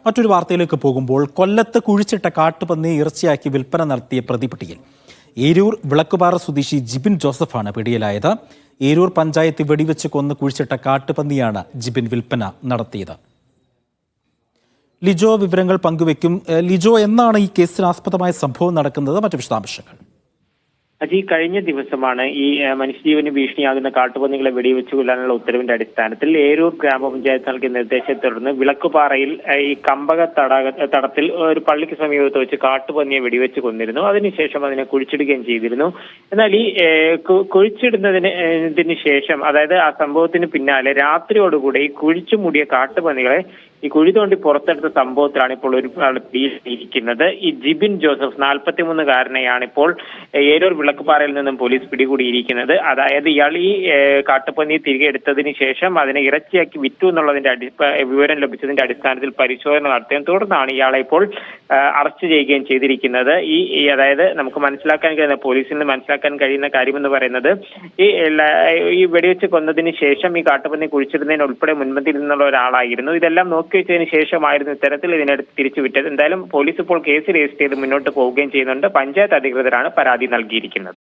മറ്റൊരു വാർത്തയിലേക്ക് പോകുമ്പോൾ കൊല്ലത്ത് കുഴിച്ചിട്ട കാട്ടുപന്നിയെ ഇറച്ചിയാക്കി വിൽപ്പന നടത്തിയ പ്രതി പിടിയിൽ. ഏരൂർ വിളക്കുപാറ സ്വദേശി ജിബിൻ ജോസഫാണ് പിടിയിലായത്. ഏരൂർ പഞ്ചായത്ത് വെടിവെച്ച് കൊന്ന് കുഴിച്ചിട്ട കാട്ടുപന്നിയാണ് ജിബിൻ വിൽപ്പന നടത്തിയത്. ലിജോ വിവരങ്ങൾ പങ്കുവെക്കും. ലിജോ, എന്നാണ് ഈ കേസിനാസ്പദമായ സംഭവം നടക്കുന്നത്? മറ്റു വിശദാംശങ്ങൾ. കഴിഞ്ഞ ദിവസമാണ് ഈ മനുഷ്യജീവന് ഭീഷണിയാകുന്ന കാട്ടുപന്നികളെ വെടിവെച്ച് കൊല്ലാനുള്ള ഉത്തരവിന്റെ അടിസ്ഥാനത്തിൽ ഏരൂർ ഗ്രാമപഞ്ചായത്ത് നൽകിയ നിർദ്ദേശത്തെ തുടർന്ന് വിളക്കുപാറയിൽ ഈ കമ്പക തടത്തിൽ ഒരു പള്ളിക്ക് സമീപത്ത് വെച്ച് കാട്ടുപന്നിയെ വെടിവെച്ച് കൊന്നിരുന്നു. അതിനുശേഷം അതിനെ കുഴിച്ചിടുകയും ചെയ്തിരുന്നു. എന്നാൽ ഈ കുഴിച്ചിടുന്നതിന് ശേഷം, അതായത് ആ സംഭവത്തിന് പിന്നാലെ രാത്രിയോടുകൂടി ഈ കുഴിച്ചു മൂടിയ കാട്ടുപന്നികളെ ഈ കുഴി തോണ്ടി പുറത്തെടുത്ത സംഭവത്തിലാണ് ഇപ്പോൾ ഒരു പിടിയിരിക്കുന്നത്. ഈ ജിബിൻ ജോസഫ് 43-കാരനെയാണ് ഇപ്പോൾ ഏരൂർ വിളക്കുപാറയിൽ നിന്നും പോലീസ് പിടികൂടിയിരിക്കുന്നത്. അതായത് ഇയാൾ ഈ കാട്ടുപന്നി തിരികെ എടുത്തതിന് ശേഷം അതിനെ ഇറച്ചിയാക്കി വിറ്റു എന്നുള്ളതിന്റെ വിവരം ലഭിച്ചതിന്റെ അടിസ്ഥാനത്തിൽ പരിശോധന നടത്തുകയും തുടർന്നാണ് ഇയാളെ ഇപ്പോൾ അറസ്റ്റ് ചെയ്യുകയും ചെയ്തിരിക്കുന്നത്. അതായത് നമുക്ക് മനസ്സിലാക്കാൻ കഴിയുന്ന, പോലീസിൽ നിന്ന് മനസ്സിലാക്കാൻ കഴിയുന്ന കാര്യമെന്ന് പറയുന്നത്, ഈ വെടിവെച്ച് കൊന്നതിന് ശേഷം ഈ കാട്ടുപന്നി കുഴിച്ചിടുന്നതിന് ഉൾപ്പെടെ മുൻപന്തിയിൽ നിന്നുള്ള ഒരാളായിരുന്നു. ഇതെല്ലാം വെച്ചതിന് ശേഷമായിരുന്നു ഇത്തരത്തിൽ ഇതിനടുത്ത് തിരിച്ചു വിറ്റത്. എന്തായാലും പോലീസ് ഇപ്പോൾ കേസ് രജിസ്റ്റർ ചെയ്ത് മുന്നോട്ട് പോവുകയും ചെയ്യുന്നുണ്ട്. പഞ്ചായത്ത് അധികൃതരാണ് പരാതി നൽകിയിരിക്കുന്നത്.